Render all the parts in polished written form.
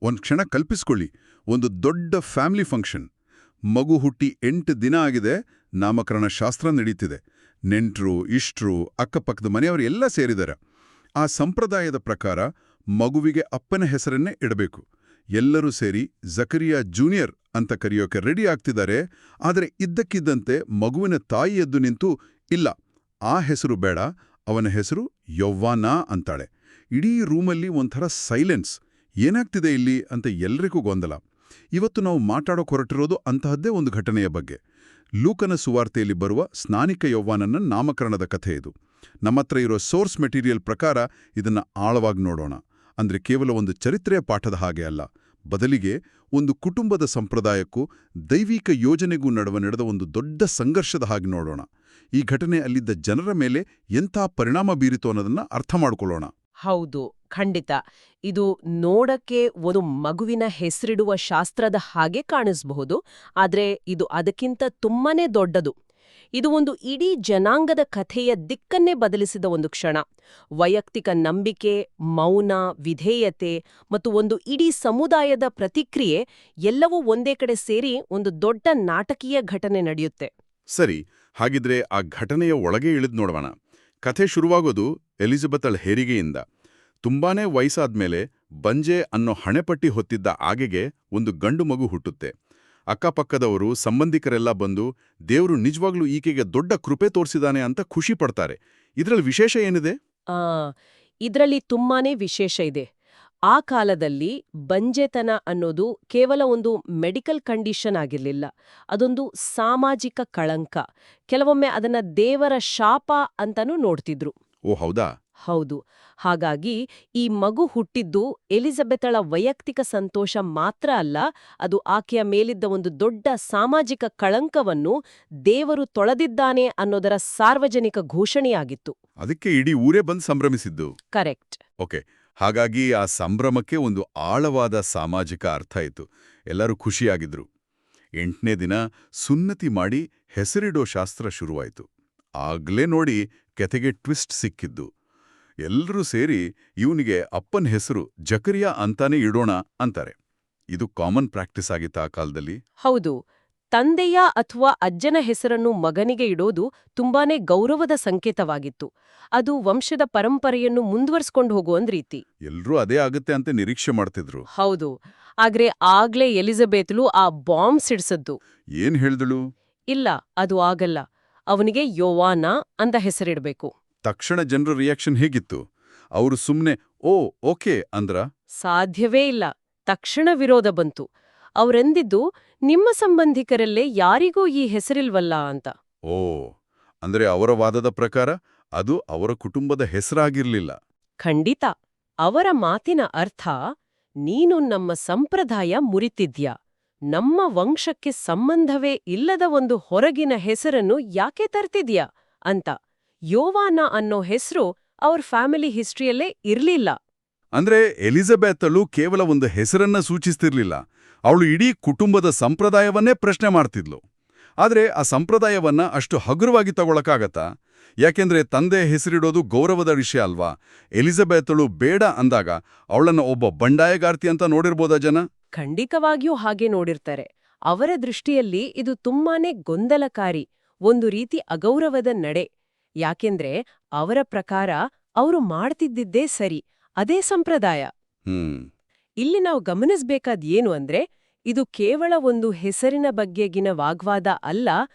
ಒಂದು ಕ್ಷಣ ಕಲ್ಪಿಸ್ಕೊಳ್ಳಿ, ಒಂದು ದೊಡ್ಡ ಫ್ಯಾಮಿಲಿ ಫಂಕ್ಷನ್. ಮಗು ಹುಟ್ಟಿ 8 ದಿನ ಆಗಿದೆ, ನಾಮಕರಣ ಶಾಸ್ತ್ರ ನಡೀತಿದೆ. ನೆಂಟ್ರು, ಇಷ್ಟ್ರು, ಅಕ್ಕಪಕ್ಕದ ಮನೆಯವರು ಎಲ್ಲ ಸೇರಿದ್ದಾರೆ. ಆ ಸಂಪ್ರದಾಯದ ಪ್ರಕಾರ ಮಗುವಿಗೆ ಅಪ್ಪನ ಹೆಸರನ್ನೇ ಇಡಬೇಕು. ಎಲ್ಲರೂ ಸೇರಿ ಜಕರಿಯಾ ಜೂನಿಯರ್ ಅಂತ ಕರೆಯೋಕೆ ರೆಡಿ ಆಗ್ತಿದ್ದಾರೆ. ಆದರೆ ಇದ್ದಕ್ಕಿದ್ದಂತೆ ಮಗುವಿನ ತಾಯಿ ಎದ್ದು ನಿಂತು, ಇಲ್ಲ, ಆ ಹೆಸರು ಬೇಡ, ಅವನ ಹೆಸರು ಯೌವಾನ ಅಂತಾಳೆ. ಇಡೀ ರೂಮಲ್ಲಿ ಒಂಥರ ಸೈಲೆನ್ಸ್. ಏನಾಗ್ತಿದೆ ಇಲ್ಲಿ ಅಂತ ಎಲ್ರಿಗೂ ಗೊಂದಲ. ಇವತ್ತು ನಾವು ಮಾತಾಡೋಕೆ ಹೊರಟಿರೋದು ಅಂತಹದ್ದೇ ಒಂದು ಘಟನೆಯ ಬಗ್ಗೆ. ಲೂಕನ ಸುವಾರ್ತೆಯಲ್ಲಿ ಬರುವ ಸ್ನಾನಿಕ ಯೌವಾನನ ನಾಮಕರಣದ ಕಥೆ ಇದು. ನಮ್ಮತ್ರ ಇರೋ ಸೋರ್ಸ್ ಮೆಟೀರಿಯಲ್ ಪ್ರಕಾರ ಇದನ್ನ ಆಳವಾಗಿ ನೋಡೋಣ. ಅಂದ್ರೆ ಕೇವಲ ಒಂದು ಚರಿತ್ರೆಯ ಪಾಠದ ಹಾಗೆ ಅಲ್ಲ, ಬದಲಿಗೆ ಒಂದು ಕುಟುಂಬದ ಸಂಪ್ರದಾಯಕ್ಕೂ ದೈವಿಕ ಯೋಜನೆಗೂ ನಡೆದ ಒಂದು ದೊಡ್ಡ ಸಂಘರ್ಷದ ಹಾಗೆ ನೋಡೋಣ. ಈ ಘಟನೆ ಅಲ್ಲಿದ್ದ ಜನರ ಮೇಲೆ ಎಂಥ ಪರಿಣಾಮ ಬೀರಿತು ಅನ್ನೋದನ್ನ ಅರ್ಥ ಮಾಡ್ಕೊಳ್ಳೋಣ. ಹೌದು, ಖಂಡಿತ. ಇದು ನೋಡಕ್ಕೆ ಒಂದು ಮಗುವಿನ ಹೆಸರಿಡುವ ಶಾಸ್ತ್ರದ ಹಾಗೆ ಕಾಣಿಸಬಹುದು, ಆದ್ರೆ ಇದು ಅದಕ್ಕಿಂತ ತುಂಬಾನೇ ದೊಡ್ಡದು. ಇದು ಒಂದು ಇಡೀ ಜನಾಂಗದ ಕಥೆಯ ದಿಕ್ಕನ್ನೇ ಬದಲಿಸಿದ ಒಂದು ಕ್ಷಣ. ವೈಯಕ್ತಿಕ ನಂಬಿಕೆ, ಮೌನ, ವಿಧೇಯತೆ ಮತ್ತು ಒಂದು ಇಡೀ ಸಮುದಾಯದ ಪ್ರತಿಕ್ರಿಯೆ ಎಲ್ಲವೂ ಒಂದೇ ಕಡೆ ಸೇರಿ ಒಂದು ದೊಡ್ಡ ನಾಟಕೀಯ ಘಟನೆ ನಡೆಯುತ್ತೆ. ಸರಿ, ಹಾಗಿದ್ರೆ ಆ ಘಟನೆಯ ಒಳಗೆ ಇಳಿದು ನೋಡೋಣ. ಕಥೆ ಶುರುವಾಗೋದು ಎಲಿಜಬೆತಳ ಹೆರಿಗೆಯಿಂದ. ತುಂಬಾನೇ ವಯಸ್ಸಾದ್ಮೇಲೆ ಬಂಜೆ ಅನ್ನೋ ಹಣೆಪಟ್ಟಿ ಹೊತ್ತಿದ್ದ ಆಗೆಗೆ ಒಂದು ಗಂಡು ಮಗು ಹುಟ್ಟುತ್ತೆ. ಅಕ್ಕಪಕ್ಕದವರು, ಸಂಬಂಧಿಕರೆಲ್ಲ ಬಂದು ದೇವ್ರು ನಿಜವಾಗ್ಲೂ ಈಕೆಗೆ ದೊಡ್ಡ ಕೃಪೆ ತೋರಿಸಿದಾನೆ ಅಂತ ಖುಷಿ ಪಡ್ತಾರೆ. ಇದ್ರಲ್ಲಿ ವಿಶೇಷ ಏನಿದೆ? ಇದರಲ್ಲಿ ತುಂಬಾನೇ ವಿಶೇಷ ಇದೆ. ಆ ಕಾಲದಲ್ಲಿ ಬಂಜೆತನ ಅನ್ನೋದು ಕೇವಲ ಒಂದು ಮೆಡಿಕಲ್ ಕಂಡೀಷನ್ ಆಗಿರ್ಲಿಲ್ಲ, ಅದೊಂದು ಸಾಮಾಜಿಕ ಕಳಂಕ. ಕೆಲವೊಮ್ಮೆ ಅದನ್ನ ದೇವರ ಶಾಪ ಅಂತಾನೂ ನೋಡ್ತಿದ್ರು. ಓ ಹೌದಾ? ಹೌದು. ಹಾಗಾಗಿ ಈ ಮಗು ಹುಟ್ಟಿದ್ದು ಎಲಿಜಬೆತಳ ವೈಯಕ್ತಿಕ ಸಂತೋಷ ಮಾತ್ರ ಅಲ್ಲ, ಅದು ಆಕೆಯ ಮೇಲಿದ್ದ ಒಂದು ದೊಡ್ಡ ಸಾಮಾಜಿಕ ಕಳಂಕವನ್ನು ದೇವರು ತೊಳೆದಿದ್ದಾನೆ ಅನ್ನೋದರ ಸಾರ್ವಜನಿಕ ಘೋಷಣೆಯಾಗಿತ್ತು. ಅದಕ್ಕೆ ಇಡೀ ಊರೇ ಬಂದು ಸಂಭ್ರಮಿಸಿದ್ದು. ಕರೆಕ್ಟ್. ಓಕೆ, ಹಾಗಾಗಿ ಆ ಸಂಭ್ರಮಕ್ಕೆ ಒಂದು ಆಳವಾದ ಸಾಮಾಜಿಕ ಅರ್ಥ ಇತ್ತು. ಎಲ್ಲರೂ ಖುಷಿಯಾಗಿದ್ರು. 8ನೇ ದಿನ ಸುನ್ನತಿ ಮಾಡಿ ಹೆಸರಿಡೋ ಶಾಸ್ತ್ರ ಶುರುವಾಯಿತು. ಆಗ್ಲೇ ನೋಡಿ ಕೆತೆಗೆ ಟ್ವಿಸ್ಟ್ ಸಿಕ್ಕಿದ್ದು. ಎಲ್ಲರೂ ಸೇರಿ ಇವನಿಗೆ ಅಪ್ಪನ ಹೆಸರು ಜಕರಿಯಾ ಅಂತಾನೆ ಇಡೋಣ ಅಂತಾರೆ. ಇದು ಕಾಮನ್ ಪ್ರಾಕ್ಟೀಸ್ ಆಗಿತ್ತ ಆ ಕಾಲದಲ್ಲಿ? ಹೌದು. ತಂದೆಯ ಅಥವಾ ಅಜ್ಜನ ಹೆಸರನ್ನು ಮಗನಿಗೆ ಇಡೋದು ತುಂಬಾನೇ ಗೌರವದ ಸಂಕೇತವಾಗಿತ್ತು. ಅದು ವಂಶದ ಪರಂಪರೆಯನ್ನು ಮುಂದುವರ್ಸ್ಕೊಂಡು ಹೋಗುವಂದ್ ರೀತಿ. ಎಲ್ರೂ ಅದೇ ಆಗುತ್ತೆ ಅಂತ ನಿರೀಕ್ಷೆ ಮಾಡ್ತಿದ್ರು. ಹೌದು. ಆದ್ರೆ ಆಗ್ಲೇ ಎಲಿಜಬೆತ್ಲು ಆ ಬಾಂಬ್ ಸಿಡ್ಸದ್ದು. ಏನ್ ಹೇಳ್ದಳು? ಇಲ್ಲ, ಅದು ಆಗಲ್ಲ, ಅವನಿಗೆ ಯೋವಾನ ಅಂತ ಹೆಸರಿಡ್ಬೇಕು. ತಕ್ಷಣ ಜನರ ರಿಯಾಕ್ಷನ್ ಹೇಗಿತ್ತು? ಅವರು ಸುಮ್ನೆ ಓಕೆ ಅಂದ್ರ? ಸಾಧ್ಯವೇ ಇಲ್ಲ. ತಕ್ಷಣ ವಿರೋಧ ಬಂತು. ಅವರೆಂದಿದ್ದು, ನಿಮ್ಮ ಸಂಬಂಧಿಕರಲ್ಲೇ ಯಾರಿಗೂ ಈ ಹೆಸರಿಲ್ವಲ್ಲ ಅಂತ. ಅಂದ್ರೆ ಅವರ ವಾದದ ಪ್ರಕಾರ ಅದು ಅವರ ಕುಟುಂಬದ ಹೆಸರಾಗಿರ್ಲಿಲ್ಲ. ಖಂಡಿತ. ಅವರ ಮಾತಿನ ಅರ್ಥ, ನೀನು ನಮ್ಮ ಸಂಪ್ರದಾಯ ಮುರಿತಿದ್ಯಾ, ನಮ್ಮ ವಂಶಕ್ಕೆ ಸಂಬಂಧವೇ ಇಲ್ಲದ ಒಂದು ಹೊರಗಿನ ಹೆಸರನ್ನು ಯಾಕೆ ತರ್ತಿದ್ಯಾ ಅಂತ. ಯೋವಾನ ಅನ್ನೋ ಹೆಸರು ಅವ್ರ ಫ್ಯಾಮಿಲಿ ಹಿಸ್ಟ್ರಿಯಲ್ಲೇ ಇರ್ಲಿಲ್ಲ. ಅಂದ್ರೆ ಎಲಿಜಬೆತಳು ಕೇವಲ ಒಂದು ಹೆಸರನ್ನ ಸೂಚಿಸ್ತಿರ್ಲಿಲ್ಲ, ಅವಳು ಇಡೀ ಕುಟುಂಬದ ಸಂಪ್ರದಾಯವನ್ನೇ ಪ್ರಶ್ನೆ ಮಾಡ್ತಿದ್ಲು. ಆದ್ರೆ ಆ ಸಂಪ್ರದಾಯವನ್ನ ಅಷ್ಟು ಹಗುರವಾಗಿ ತಗೊಳಕ್ಕಾಗತ್ತಾ? ಯಾಕೆಂದ್ರೆ ತಂದೆ ಹೆಸರಿಡೋದು ಗೌರವದ ವಿಷಯ ಅಲ್ವಾ? ಎಲಿಜಬೆತಳು ಬೇಡ ಅಂದಾಗ ಅವಳನ್ನ ಒಬ್ಬ ಬಂಡಾಯಗಾರ್ತಿ ಅಂತ ನೋಡಿರ್ಬೋದಾ ಜನ? ಖಂಡಿತವಾಗಿಯೂ ಹಾಗೆ ನೋಡಿರ್ತಾರೆ. ಅವರ ದೃಷ್ಟಿಯಲ್ಲಿ ಇದು ತುಂಬಾನೇ ಗೊಂದಲಕಾರಿ, ಒಂದು ರೀತಿ ಅಗೌರವದ ನಡೆ. ಯಾಕೆಂದ್ರೆ ಅವರ ಪ್ರಕಾರ ಅವರು ಮಾಡ್ತಿದ್ದಿದ್ದೇ ಸರಿ, ಅದೇ ಸಂಪ್ರದಾಯ. ಇಲ್ಲಿ ನಾವು ಗಮನಿಸ್ಬೇಕಾದ್ ಏನು ಅಂದ್ರೆ, ಇದು ಕೇವಲ ಒಂದು ಹೆಸರಿನ ಬಗ್ಗೆಗಿನ ವಾಗ್ವಾದ ಅಲ್ಲ,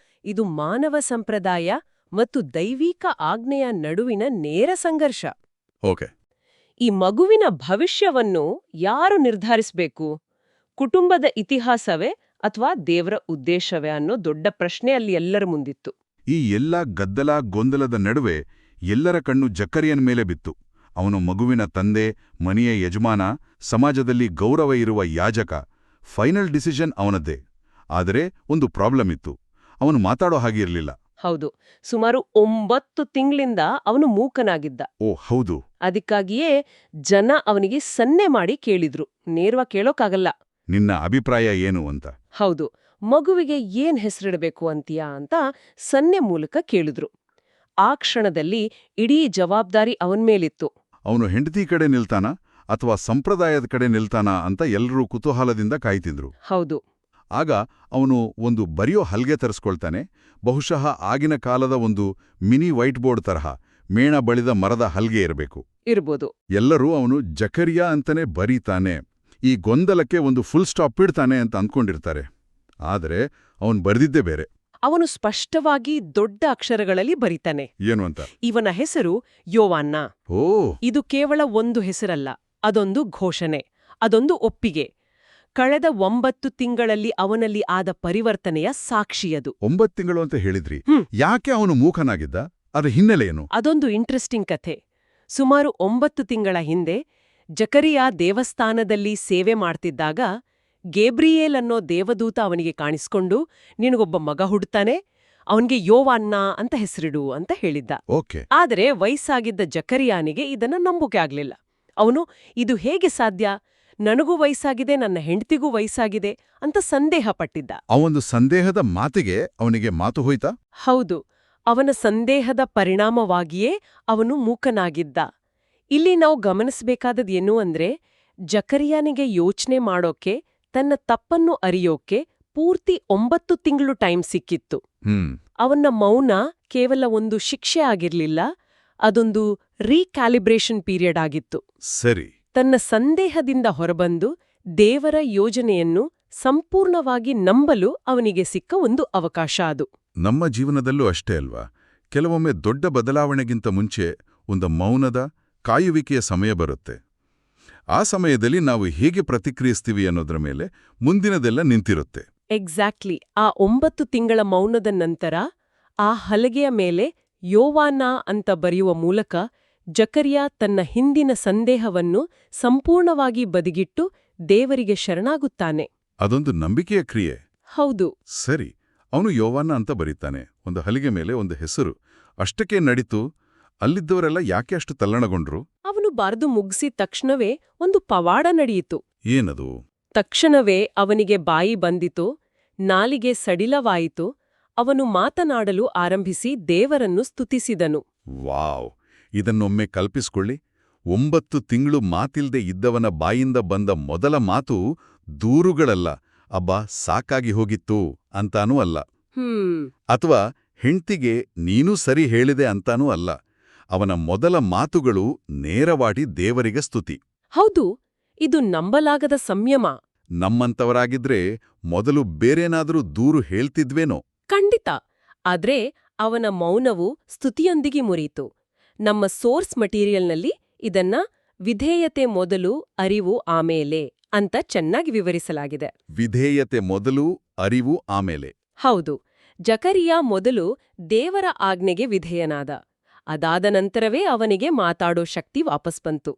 ಇದು ಮಾನವ ಸಂಪ್ರದಾಯ ಮತ್ತು ದೈವಿಕ ಆಜ್ಞೆಯ ನಡುವಿನ ನೇರ ಸಂಘರ್ಷ. ಈ ಮಗುವಿನ ಭವಿಷ್ಯವನ್ನು ಯಾರು ನಿರ್ಧರಿಸಬೇಕು? ಕುಟುಂಬದ ಇತಿಹಾಸವೇ ಅಥವಾ ದೇವರ ಉದ್ದೇಶವೇ ಅನ್ನೋ ದೊಡ್ಡ ಪ್ರಶ್ನೆ ಅಲ್ಲಿ ಎಲ್ಲರ ಮುಂದಿತ್ತು. ಈ ಎಲ್ಲ ಗದ್ದಲ ಗೊಂದಲದ ನಡುವೆ ಎಲ್ಲರ ಕಣ್ಣು ಜಕರಿಯನ್ ಮೇಲೆ ಬಿತ್ತು. ಅವನು ಮಗುವಿನ ತಂದೆ, ಮನೆಯ ಯಜಮಾನ, ಸಮಾಜದಲ್ಲಿ ಗೌರವ ಇರುವ ಯಾಜಕ. ಫೈನಲ್ ಡಿಸಿಷನ್ ಅವನದ್ದೇ. ಆದರೆ ಒಂದು ಪ್ರಾಬ್ಲಮ್ ಇತ್ತು, ಅವನು ಮಾತಾಡೋ ಹಾಗೆ ಇರಲಿಲ್ಲ. ಹೌದು. ಸುಮಾರು 9 ತಿಂಗಳಿಂದ ಅವನು ಮೂಕನಾಗಿದ್ದ. ಹೌದು. ಅದಕ್ಕಾಗಿಯೇ ಜನ ಅವನಿಗೆ ಸನ್ನೆ ಮಾಡಿ ಕೇಳಿದ್ರು, ನೇರವಾಗಿ ಕೇಳೋಕ್ಕಾಗಲ್ಲ. ನಿನ್ನ ಅಭಿಪ್ರಾಯ ಏನು ಅಂತ. ಹೌದು. ಮಗುವಿಗೆ ಏನ್ ಹೆಸರಿಡಬೇಕು ಅಂತೀಯಾ ಅಂತ ಸನ್ನೆ ಮೂಲಕ ಕೇಳಿದ್ರು. ಆ ಕ್ಷಣದಲ್ಲಿ ಇಡೀ ಜವಾಬ್ದಾರಿ ಅವನ್ಮೇಲಿತ್ತು. ಅವನು ಹೆಂಡತಿ ಕಡೆ ನಿಲ್ತಾನ ಅಥವಾ ಸಂಪ್ರದಾಯದ ಕಡೆ ನಿಲ್ತಾನಾ ಅಂತ ಎಲ್ಲರೂ ಕುತೂಹಲದಿಂದ ಕಾಯ್ತಿದ್ರು. ಹೌದು. ಆಗ ಅವನು ಒಂದು ಬರೆಯೋ ಹಲ್ಗೆ ತರಿಸ್ಕೊಳ್ತಾನೆ. ಬಹುಶಃ ಆಗಿನ ಕಾಲದ ಒಂದು ಮಿನಿ ವೈಟ್ ಬೋರ್ಡ್ ತರಹ ಮೇಣ ಬಳಿದ ಮರದ ಹಲ್ಗೆ ಇರಬೇಕು. ಇರ್ಬೋದು. ಎಲ್ಲರೂ ಅವನು ಜಕರಿಯಾ ಅಂತಲೇ ಬರೀತಾನೆ, ಈ ಗೊಂದಲಕ್ಕೆ ಒಂದು ಫುಲ್ ಸ್ಟಾಪ್ ಇಡ್ತಾನೆ ಅಂತ ಅಂದ್ಕೊಂಡಿರ್ತಾರೆ. ಆದರೆ ಅವನು ಬರೆದಿದ್ದೇ ಬೇರೆ. ಅವನು ಸ್ಪಷ್ಟವಾಗಿ ದೊಡ್ಡ ಅಕ್ಷರಗಳಲ್ಲಿ ಬರೀತಾನೆ. ಏನು ಅಂತ? ಇವನ ಹೆಸರು ಯೋವಾನ್ನ. ಓ, ಇದು ಕೇವಲ ಒಂದು ಹೆಸರಲ್ಲ, ಅದೊಂದು ಘೋಷಣೆ, ಅದೊಂದು ಒಪ್ಪಿಗೆ. ಕಳೆದ 9 ತಿಂಗಳಲ್ಲಿ ಅವನಲ್ಲಿ ಆದ ಪರಿವರ್ತನೆಯ ಸಾಕ್ಷಿಯದು. 9 ತಿಂಗಳು ಅಂತ ಹೇಳಿದ್ರಿ. ಯಾಕೆ ಅವನು ಮೂಕನಾಗಿದ್ದ? ಅದರ ಹಿನ್ನೆಲೆ ಏನು? ಅದೊಂದು ಇಂಟ್ರೆಸ್ಟಿಂಗ್ ಕಥೆ. ಸುಮಾರು 9 ತಿಂಗಳ ಹಿಂದೆ ಜಕರಿಯಾ ದೇವಸ್ಥಾನದಲ್ಲಿ ಸೇವೆ ಮಾಡ್ತಿದ್ದಾಗ ಗೇಬ್ರಿಯೇಲ್ ಅನ್ನೋ ದೇವದೂತ ಅವನಿಗೆ ಕಾಣಿಸ್ಕೊಂಡು, ನಿನಗೊಬ್ಬ ಮಗ ಹುಡ್ತಾನೆ, ಅವನಿಗೆ ಯೋವಾನ್ನ ಅಂತ ಹೆಸರಿಡು ಅಂತ ಹೇಳಿದ್ದ. ಓಕೆ. ಆದರೆ ವಯಸ್ಸಾಗಿದ್ದ ಜಕರಿಯಾನಿಗೆ ಇದನ್ನ ನಂಬೋಕೆ ಆಗ್ಲಿಲ್ಲ. ಅವನು, ಇದು ಹೇಗೆ ಸಾಧ್ಯ? ನನಗೂ ವಯಸ್ಸಾಗಿದೆ, ನನ್ನ ಹೆಂಡತಿಗೂ ವಯಸ್ಸಾಗಿದೆ ಅಂತ ಸಂದೇಹ ಪಟ್ಟಿದ್ದ. ಅವೊಂದು ಸಂದೇಹದ ಮಾತಿಗೆ ಅವನಿಗೆ ಮಾತು ಹೋಯ್ತಾ? ಹೌದು, ಅವನ ಸಂದೇಹದ ಪರಿಣಾಮವಾಗಿಯೇ ಅವನು ಮೂಕನಾಗಿದ್ದ. ಇಲ್ಲಿ ನಾವು ಗಮನಿಸಬೇಕಾದದ್ದು ಏನು ಅಂದ್ರೆ, ಜಕರಿಯಾನಿಗೆ ಯೋಚನೆ ಮಾಡೋಕೆ, ತನ್ನ ತಪ್ಪನ್ನು ಅರಿಯೋಕೆ ಪೂರ್ತಿ 9 ತಿಂಗಳು ಟೈಮ್ ಸಿಕ್ಕಿತ್ತು. ಅವನ ಮೌನ ಕೇವಲ ಒಂದು ಶಿಕ್ಷೆ ಆಗಿರ್ಲಿಲ್ಲ, ಅದೊಂದು ರೀಕ್ಯಾಲಿಬ್ರೇಷನ್ ಪೀರಿಯಡ್ ಆಗಿತ್ತು. ಸರಿ. ತನ್ನ ಸಂದೇಹದಿಂದ ಹೊರಬಂದು ದೇವರ ಯೋಜನೆಯನ್ನು ಸಂಪೂರ್ಣವಾಗಿ ನಂಬಲು ಅವನಿಗೆ ಸಿಕ್ಕ ಒಂದು ಅವಕಾಶ ಅದು. ನಮ್ಮ ಜೀವನದಲ್ಲೂ ಅಷ್ಟೇ ಅಲ್ವಾ? ಕೆಲವೊಮ್ಮೆ ದೊಡ್ಡ ಬದಲಾವಣೆಗಿಂತ ಮುಂಚೆ ಒಂದು ಮೌನದ, ಕಾಯುವಿಕೆಯ ಸಮಯ ಬರುತ್ತೆ. ಆ ಸಮಯದಲ್ಲಿ ನಾವು ಹೇಗೆ ಪ್ರತಿಕ್ರಿಯಿಸ್ತೀವಿ ಅನ್ನೋದ್ರ ಮೇಲೆ ಮುಂದಿನದೆಲ್ಲ ನಿಂತಿರುತ್ತೆ. ಎಕ್ಸಾಕ್ಟ್ಲಿ. ಆ 9 ತಿಂಗಳ ಮೌನದ ನಂತರ ಆ ಹಲಗೆಯ ಮೇಲೆ ಯೋವಾನ್ನ ಅಂತ ಬರೆಯುವ ಮೂಲಕ ಜಕರಿಯಾ ತನ್ನ ಹಿಂದಿನ ಸಂದೇಹವನ್ನು ಸಂಪೂರ್ಣವಾಗಿ ಬದಿಗಿಟ್ಟು ದೇವರಿಗೆ ಶರಣಾಗುತ್ತಾನೆ. ಅದೊಂದು ನಂಬಿಕೆಯ ಕ್ರಿಯೆ. ಹೌದು. ಸರಿ, ಅವನು ಯೋವಾನ್ನ ಅಂತ ಬರೀತಾನೆ, ಒಂದು ಹಲಿಗೆ ಮೇಲೆ ಒಂದು ಹೆಸರು. ಅಷ್ಟಕ್ಕೆ ನಡೀತು. ಅಲ್ಲಿದ್ದವರೆಲ್ಲ ಯಾಕೆ ಅಷ್ಟು ತಲ್ಲಣಗೊಂಡ್ರು? ಅವನು ಬರೆದು ಮುಗಿಸಿದ ತಕ್ಷಣವೇ ಒಂದು ಪವಾಡ ನಡೆಯಿತು. ಏನದು? ತಕ್ಷಣವೇ ಅವನಿಗೆ ಬಾಯಿ ಬಂದಿತು, ನಾಲಿಗೆ ಸಡಿಲವಾಯಿತು, ಅವನು ಮಾತನಾಡಲು ಆರಂಭಿಸಿ ದೇವರನ್ನು ಸ್ತುತಿಸಿದನು. ವಾವ್! ಇದನ್ನೊಮ್ಮೆ ಕಲ್ಪಿಸ್ಕೊಳ್ಳಿ. 9 ತಿಂಗಳು ಮಾತಿಲ್ದೆ ಇದ್ದವನ ಬಾಯಿಂದ ಬಂದ ಮೊದಲ ಮಾತು ದೂರುಗಳಲ್ಲ, ಅಬ್ಬಾ ಸಾಕಾಗಿ ಹೋಗಿತ್ತು ಅಂತಾನೂ ಅಲ್ಲ, ಅಥವಾ ಹೆಂಡ್ತಿಗೆ ನೀನೂ ಸರಿ ಹೇಳಿದೆ ಅಂತಾನೂ ಅಲ್ಲ. ಅವನ ಮೊದಲ ಮಾತುಗಳು ನೇರವಾಗಿ ದೇವರಿಗೆ ಸ್ತುತಿ. ಹೌದು, ಇದು ನಂಬಲಾಗದ ಸಂಯಮ. ನಮ್ಮಂತವರಾಗಿದ್ರೆ ಮೊದಲು ಬೇರೇನಾದರೂ ದೂರು ಹೇಳ್ತಿದ್ವೇನೋ? ಖಂಡಿತ. ಆದ್ರೆ ಅವನ ಮೌನವು ಸ್ತುತಿಯೊಂದಿಗೆ ಮುರಿಯಿತು. ನಮ್ಮ ಸೋರ್ಸ್ ಮಟೀರಿಯಲ್ನಲ್ಲಿ ಇದನ್ನ ವಿಧೇಯತೆ ಮೊದಲು, ಅರಿವು ಆಮೇಲೆ ಅಂತ ಚೆನ್ನಾಗಿ ವಿವರಿಸಲಾಗಿದೆ. ವಿಧೇಯತೆ ಮೊದಲು, ಅರಿವು ಆಮೇಲೆ. ಹೌದು. ಜಕರಿಯಾ ಮೊದಲು ದೇವರ ಆಜ್ಞೆಗೆ ವಿಧೇಯನಾದ. ಅದಾದ ನಂತರವೇ ಅವನಿಗೆ ಮಾತಾಡೋ ಶಕ್ತಿ ವಾಪಸ್ ಬಂತು.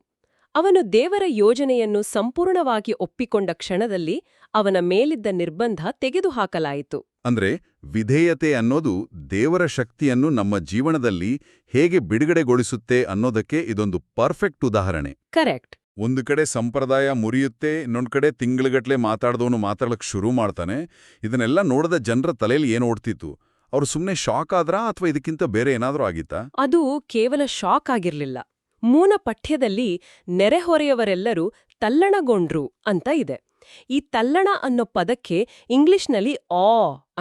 ಅವನು ದೇವರ ಯೋಜನೆಯನ್ನು ಸಂಪೂರ್ಣವಾಗಿ ಒಪ್ಪಿಕೊಂಡ ಕ್ಷಣದಲ್ಲಿ ಅವನ ಮೇಲಿದ್ದ ನಿರ್ಬಂಧ ತೆಗೆದುಹಾಕಲಾಯಿತು. ಅಂದ್ರೆ ವಿಧೇಯತೆ ಅನ್ನೋದು ದೇವರ ಶಕ್ತಿಯನ್ನು ನಮ್ಮ ಜೀವನದಲ್ಲಿ ಹೇಗೆ ಬಿಡುಗಡೆಗೊಳಿಸುತ್ತೆ ಅನ್ನೋದಕ್ಕೆ ಇದೊಂದು ಪರ್ಫೆಕ್ಟ್ ಉದಾಹರಣೆ. ಕರೆಕ್ಟ್. ಒಂದು ಕಡೆ ಸಂಪ್ರದಾಯ ಮುರಿಯುತ್ತೆ, ಇನ್ನೊಂದು ಕಡೆ ತಿಂಗಳುಗಟ್ಲೆ ಮಾತಾಡ್ದವನು ಮಾತಾಡಕ್ಕೆ ಶುರು ಮಾಡ್ತಾನೆ. ಇದನ್ನೆಲ್ಲ ನೋಡದ ಜನರ ತಲೆಯಲ್ಲಿ ಏನು ಓಡ್ತಿತ್ತು? ಅವ್ರು ಸುಮ್ಮನೆ ಶಾಕ್ ಆದ್ರಾ ಅಥವಾ ಇದಕ್ಕಿಂತ ಬೇರೆ ಏನಾದ್ರೂ ಆಗಿತ್ತಾ? ಅದು ಕೇವಲ ಶಾಕ್ ಆಗಿರ್ಲಿಲ್ಲ. ಮೂಲ ಪಠ್ಯದಲ್ಲಿ ನೆರೆಹೊರೆಯವರೆಲ್ಲರೂ ತಲ್ಲಣಗೊಂಡ್ರು ಅಂತ ಇದೆ. ಈ ತಲ್ಲಣ ಅನ್ನೋ ಪದಕ್ಕೆ ಇಂಗ್ಲಿಷ್ನಲ್ಲಿ ಆ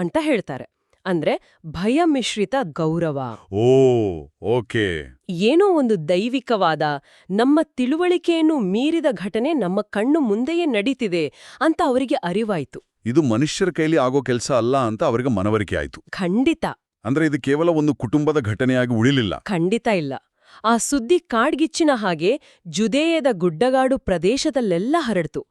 ಅಂತ ಹೇಳ್ತಾರೆ. ಅಂದ್ರೆ ಭಯ ಮಿಶ್ರಿತ ಗೌರವ. ಓ, ಓಕೆ. ಏನೋ ಒಂದು ದೈವಿಕವಾದ, ನಮ್ಮ ತಿಳುವಳಿಕೆಯನ್ನು ಮೀರಿದ ಘಟನೆ ನಮ್ಮ ಕಣ್ಣು ಮುಂದೆಯೇ ನಡೀತಿದೆ ಅಂತ ಅವರಿಗೆ ಅರಿವಾಯ್ತು. ಇದು ಮನುಷ್ಯರ ಕೈಲಿ ಆಗೋ ಕೆಲಸ ಅಲ್ಲ ಅಂತ ಅವರಿಗೆ ಮನವರಿಕೆ ಆಯ್ತು. ಖಂಡಿತ. ಅಂದ್ರೆ ಇದು ಕೇವಲ ಒಂದು ಕುಟುಂಬದ ಘಟನೆಯಾಗಿ ಉಳಿಲಿಲ್ಲ. ಖಂಡಿತ ಇಲ್ಲ. ಆ ಸುದ್ದಿ ಕಾಡ್ಗಿಚ್ಚಿನ ಹಾಗೆ ಜುದೇಯದ ಗುಡ್ಡಗಾಡು ಪ್ರದೇಶದಲ್ಲೆಲ್ಲ ಹರಡ್ತು.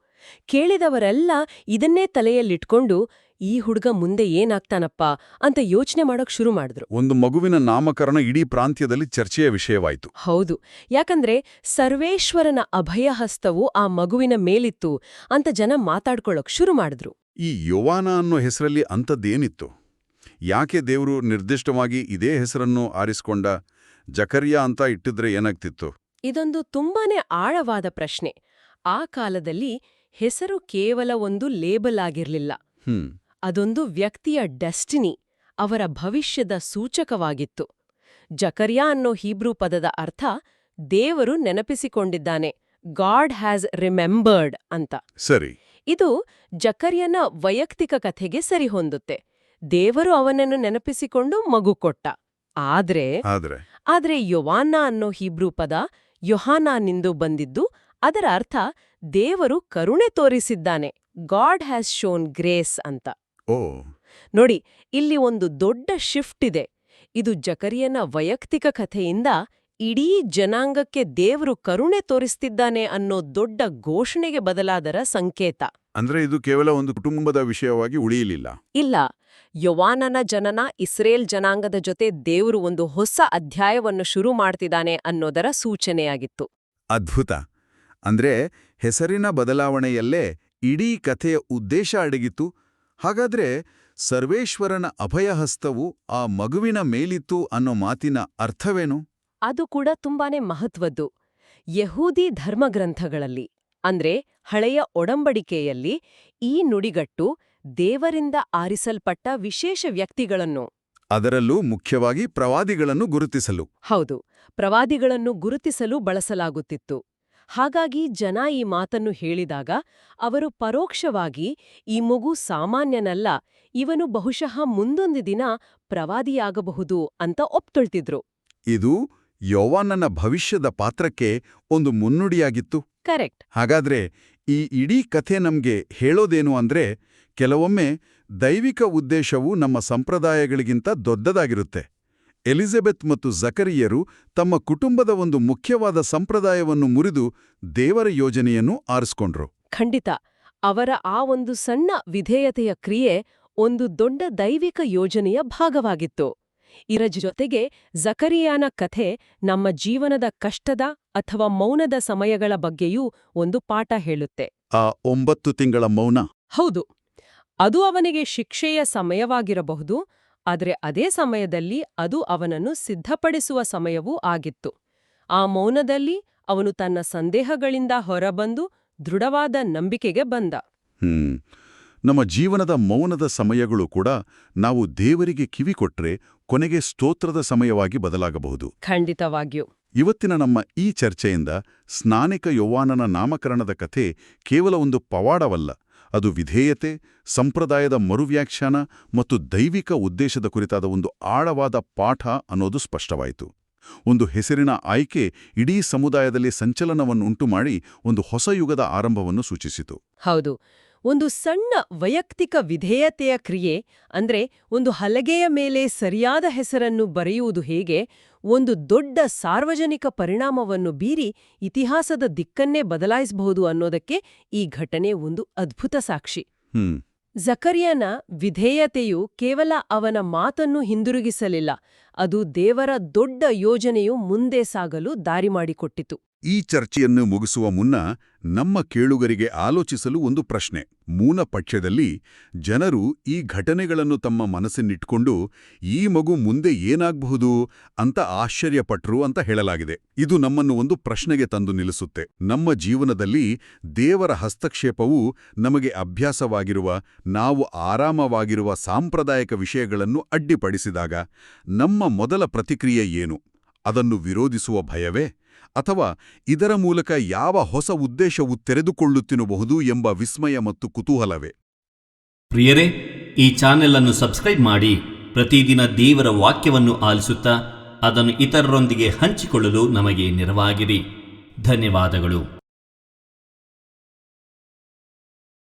ಕೇಳಿದವರೆಲ್ಲ ಇದನ್ನೇ ತಲೆಯಲ್ಲಿಟ್ಕೊಂಡು, ಈ ಹುಡುಗ ಮುಂದೆ ಏನಾಗ್ತಾನಪ್ಪ ಅಂತ ಯೋಚನೆ ಮಾಡೋಕ್ ಶುರು ಮಾಡಿದ್ರು. ಒಂದು ಮಗುವಿನ ನಾಮಕರಣ ಇಡೀ ಪ್ರಾಂತ್ಯದಲ್ಲಿ ಚರ್ಚೆಯ ವಿಷಯವಾಯಿತು. ಹೌದು, ಯಾಕಂದ್ರೆ ಸರ್ವೇಶ್ವರನ ಅಭಯಹಸ್ತವು ಆ ಮಗುವಿನ ಮೇಲಿತ್ತು ಅಂತ ಜನ ಮಾತಾಡ್ಕೊಳ್ಳೋಕ್ ಶುರು ಮಾಡಿದ್ರು. ಈ ಯೋವಾನ ಅನ್ನೋ ಹೆಸರಲ್ಲಿ ಅಂಥದ್ದೇನಿತ್ತು? ಯಾಕೆ ದೇವರು ನಿರ್ದಿಷ್ಟವಾಗಿ ಇದೇ ಹೆಸರನ್ನು ಆರಿಸ್ಕೊಂಡ? ಜಕರಿಯಾ ಅಂತ ಇಟ್ಟಿದ್ರೆ ಏನಾಗ್ತಿತ್ತು? ಇದೊಂದು ತುಂಬಾನೇ ಆಳವಾದ ಪ್ರಶ್ನೆ. ಆ ಕಾಲದಲ್ಲಿ ಹೆಸರು ಕೇವಲ ಒಂದು ಲೇಬಲ್ ಆಗಿರ್ಲಿಲ್ಲ. ಅದೊಂದು ವ್ಯಕ್ತಿಯ ಡೆಸ್ಟಿನಿ, ಅವರ ಭವಿಷ್ಯದ ಸೂಚಕವಾಗಿತ್ತು. ಜಕರಿಯಾ ಅನ್ನೋ ಹೀಬ್ರೂ ಪದದ ಅರ್ಥ ದೇವರು ನೆನಪಿಸಿಕೊಂಡಿದ್ದಾನೆ, ಗಾಡ್ ಹ್ಯಾಸ್ ರಿಮೆಂಬರ್ಡ್ ಅಂತ. ಸರಿ. ಇದು ಜಕರ್ಯನ ವೈಯಕ್ತಿಕ ಕಥೆಗೆ ಸರಿಹೊಂದುತ್ತೆ. ದೇವರು ಅವನನ್ನು ನೆನಪಿಸಿಕೊಂಡು ಮಗು ಕೊಟ್ಟ. ಆದ್ರೆ ಯೋವಾನ್ನ ಅನ್ನೋ ಹೀಬ್ರೂ ಪದ ಯೋಹಾನನಿಂದ ಬಂದಿದ್ದು, ಅದರ ಅರ್ಥ ದೇವರು ಕರುಣೆ ತೋರಿಸಿದ್ದಾನೆ, ಗಾಡ್ ಹ್ಯಾಸ್ ಶೋನ್ ಗ್ರೇಸ್ ಅಂತ. ನೋಡಿ, ಇಲ್ಲಿ ಒಂದು ದೊಡ್ಡ ಶಿಫ್ಟ್ ಇದೆ. ಇದು ಜಕರ್ಯನ ವೈಯಕ್ತಿಕ ಕಥೆಯಿಂದ ಇಡೀ ಜನಾಂಗಕ್ಕೆ ದೇವರು ಕರುಣೆ ತೋರಿಸ್ತಿದ್ದಾನೆ ಅನ್ನೋ ದೊಡ್ಡ ಘೋಷಣೆಗೆ ಬದಲಾದರ ಸಂಕೇತ. ಅಂದ್ರೆ ಇದು ಕೇವಲ ಒಂದು ಕುಟುಂಬದ ವಿಷಯವಾಗಿ ಉಳಿಯಲಿಲ್ಲ. ಇಲ್ಲ, ಯೋವಾನನ ಜನನ ಇಸ್ರೇಲ್ ಜನಾಂಗದ ಜೊತೆ ದೇವರು ಒಂದು ಹೊಸ ಅಧ್ಯಾಯವನ್ನು ಶುರು ಮಾಡ್ತಿದ್ದಾನೆ ಅನ್ನೋದರ ಸೂಚನೆಯಾಗಿತ್ತು. ಅದ್ಭುತ. ಅಂದ್ರೆ ಹೆಸರಿನ ಬದಲಾವಣೆಯಲ್ಲೇ ಇಡೀ ಕಥೆಯ ಉದ್ದೇಶ ಅಡಗಿತ್ತು. ಹಾಗಾದ್ರೆ ಸರ್ವೇಶ್ವರನ ಅಭಯಹಸ್ತವು ಆ ಮಗುವಿನ ಮೇಲಿತ್ತು ಅನ್ನೋ ಮಾತಿನ ಅರ್ಥವೇನು? ಅದು ಕೂಡ ತುಂಬಾನೇ ಮಹತ್ವದ್ದು. ಯಹೂದಿ ಧರ್ಮಗ್ರಂಥಗಳಲ್ಲಿ, ಅಂದ್ರೆ ಹಳೆಯ ಒಡಂಬಡಿಕೆಯಲ್ಲಿ, ಈ ನುಡಿಗಟ್ಟು ದೇವರಿಂದ ಆರಿಸಲ್ಪಟ್ಟ ವಿಶೇಷ ವ್ಯಕ್ತಿಗಳನ್ನು, ಅದರಲ್ಲೂ ಮುಖ್ಯವಾಗಿ ಪ್ರವಾದಿಗಳನ್ನು ಗುರುತಿಸಲು. ಹೌದು, ಪ್ರವಾದಿಗಳನ್ನು ಗುರುತಿಸಲು ಬಳಸಲಾಗುತ್ತಿತ್ತು. ಹಾಗಾಗಿ ಜನ ಈ ಮಾತನ್ನು ಹೇಳಿದಾಗ ಅವರು ಪರೋಕ್ಷವಾಗಿ ಈ ಮಗು ಸಾಮಾನ್ಯನಲ್ಲ, ಇವನು ಬಹುಶಃ ಮುಂದೊಂದು ದಿನ ಪ್ರವಾದಿಯಾಗಬಹುದು ಅಂತ ಒಪ್ತೊಳ್ತಿದ್ರು. ಇದು ಯೋವಾನನ ಭವಿಷ್ಯದ ಪಾತ್ರಕ್ಕೆ ಒಂದು ಮುನ್ನುಡಿಯಾಗಿತ್ತು. ಕರೆಕ್ಟ್. ಹಾಗಾದ್ರೆ ಈ ಇಡೀ ಕಥೆ ನಮ್ಗೆ ಹೇಳೋದೇನು ಅಂದ್ರೆ, ಕೆಲವೊಮ್ಮೆ ದೈವಿಕ ಉದ್ದೇಶವು ನಮ್ಮ ಸಂಪ್ರದಾಯಗಳಿಗಿಂತ ದೊಡ್ಡದಾಗಿರುತ್ತೆ. ಎಲಿಜಬೆತ್ ಮತ್ತು ಜಕರಿಯರು ತಮ್ಮ ಕುಟುಂಬದ ಒಂದು ಮುಖ್ಯವಾದ ಸಂಪ್ರದಾಯವನ್ನು ಮುರಿದು ದೇವರ ಯೋಜನೆಯನ್ನು ಆರಿಸ್ಕೊಂಡ್ರು. ಖಂಡಿತ. ಅವರ ಆ ಒಂದು ಸಣ್ಣ ವಿಧೇಯತೆಯ ಕ್ರಿಯೆ ಒಂದು ದೊಡ್ಡ ದೈವಿಕ ಯೋಜನೆಯ ಭಾಗವಾಗಿತ್ತು. ಇದರ ಜೊತೆಗೆ ಜಕರಿಯಾನ ಕಥೆ ನಮ್ಮ ಜೀವನದ ಕಷ್ಟದ ಅಥವಾ ಮೌನದ ಸಮಯಗಳ ಬಗ್ಗೆಯೂ ಒಂದು ಪಾಠ ಹೇಳುತ್ತೆ. ಆ 9 ತಿಂಗಳ ಮೌನ. ಹೌದು, ಅದು ಅವನಿಗೆ ಶಿಕ್ಷೆಯ ಸಮಯವಾಗಿರಬಹುದು, ಆದರೆ ಅದೇ ಸಮಯದಲ್ಲಿ ಅದು ಅವನನ್ನು ಸಿದ್ಧಪಡಿಸುವ ಸಮಯವೂ ಆಗಿತ್ತು. ಆ ಮೌನದಲ್ಲಿ ಅವನು ತನ್ನ ಸಂದೇಹಗಳಿಂದ ಹೊರಬಂದು ದೃಢವಾದ ನಂಬಿಕೆಗೆ ಬಂದ. ನಮ್ಮ ಜೀವನದ ಮೌನದ ಸಮಯಗಳು ಕೂಡ ನಾವು ದೇವರಿಗೆ ಕಿವಿಕೊಟ್ರೆ ಕೊನೆಗೆ ಸ್ತೋತ್ರದ ಸಮಯವಾಗಿ ಬದಲಾಗಬಹುದು. ಖಂಡಿತವಾಗಿಯೂ. ಇವತ್ತಿನ ನಮ್ಮ ಈ ಚರ್ಚೆಯಿಂದ ಸ್ನಾನಿಕ ಯೋವಾನನ ನಾಮಕರಣದ ಕಥೆ ಕೇವಲ ಒಂದು ಪವಾಡವಲ್ಲ, ಅದು ವಿಧೇಯತೆ, ಸಂಪ್ರದಾಯದ ಮರುವ್ಯಾಖ್ಯಾನ ಮತ್ತು ದೈವಿಕ ಉದ್ದೇಶದ ಕುರಿತಾದ ಒಂದು ಆಳವಾದ ಪಾಠ ಅನ್ನೋದು ಸ್ಪಷ್ಟವಾಯಿತು. ಒಂದು ಹೆಸರಿನ ಆಯ್ಕೆ ಇಡೀ ಸಮುದಾಯದಲ್ಲಿ ಸಂಚಲನವನ್ನುಂಟು ಮಾಡಿ ಒಂದು ಹೊಸ ಯುಗದ ಆರಂಭವನ್ನು ಸೂಚಿಸಿತು. ಹೌದು, ಒಂದು ಸಣ್ಣ ವೈಯಕ್ತಿಕ ವಿಧೇಯತೆಯ ಕ್ರಿಯೆ, ಅಂದ್ರೆ ಒಂದು ಹಲಗೆಯ ಮೇಲೆ ಸರಿಯಾದ ಹೆಸರನ್ನು ಬರೆಯುವುದು ಹೇಗೆ ಒಂದು ದೊಡ್ಡ ಸಾರ್ವಜನಿಕ ಪರಿಣಾಮವನ್ನು ಬೀರಿ ಇತಿಹಾಸದ ದಿಕ್ಕನ್ನೇ ಬದಲಾಯಿಸಬಹುದು ಅನ್ನೋದಕ್ಕೆ ಈ ಘಟನೆ ಒಂದು ಅದ್ಭುತ ಸಾಕ್ಷಿ. ಜಕರ್ಯನ ವಿಧೇಯತೆಯು ಕೇವಲ ಅವನ ಮಾತನ್ನು ಹಿಂದಿರುಗಿಸಲಿಲ್ಲ, ಅದು ದೇವರ ದೊಡ್ಡ ಯೋಜನೆಯು ಮುಂದೆ ಸಾಗಲು ದಾರಿ ಮಾಡಿಕೊಟ್ಟಿತು. ಈ ಚರ್ಚೆಯನ್ನು ಮುಗಿಸುವ ಮುನ್ನ ನಮ್ಮ ಕೇಳುಗರಿಗೆ ಆಲೋಚಿಸಲು ಒಂದು ಪ್ರಶ್ನೆ. ಮೂಲ ಪಕ್ಷದಲ್ಲಿ ಜನರು ಈ ಘಟನೆಗಳನ್ನು ತಮ್ಮ ಮನಸ್ಸಿನಿಟ್ಕೊಂಡು ಈ ಮಗು ಮುಂದೆ ಏನಾಗಬಹುದು ಅಂತ ಆಶ್ಚರ್ಯಪಟ್ರು ಅಂತ ಹೇಳಲಾಗಿದೆ. ಇದು ನಮ್ಮನ್ನು ಒಂದು ಪ್ರಶ್ನೆಗೆ ತಂದು ನಿಲ್ಲಿಸುತ್ತೆ. ನಮ್ಮ ಜೀವನದಲ್ಲಿ ದೇವರ ಹಸ್ತಕ್ಷೇಪವು ನಮಗೆ ಅಭ್ಯಾಸವಾಗಿರುವ, ನಾವು ಆರಾಮವಾಗಿರುವ ಸಾಂಪ್ರದಾಯಿಕ ವಿಷಯಗಳನ್ನು ಅಡ್ಡಿಪಡಿಸಿದಾಗ ನಮ್ಮ ಮೊದಲ ಪ್ರತಿಕ್ರಿಯೆ ಏನು? ಅದನ್ನು ವಿರೋಧಿಸುವ ಭಯವೇ? ಅಥವಾ ಇದರ ಮೂಲಕ ಯಾವ ಹೊಸ ಉದ್ದೇಶವು ತೆರೆದುಕೊಳ್ಳುತ್ತಿರಬಹುದು ಎಂಬ ವಿಸ್ಮಯ ಮತ್ತು ಕುತೂಹಲವೇ? ಪ್ರಿಯರೇ, ಈ ಚಾನೆಲ್ ಅನ್ನು ಸಬ್ಸ್ಕ್ರೈಬ್ ಮಾಡಿ ಪ್ರತಿದಿನ ದೇವರ ವಾಕ್ಯವನ್ನು ಆಲಿಸುತ್ತಾ ಅದನ್ನು ಇತರರೊಂದಿಗೆ ಹಂಚಿಕೊಳ್ಳಲು ನಮಗೆ ನೆರವಾಗಿರಿ. ಧನ್ಯವಾದಗಳು.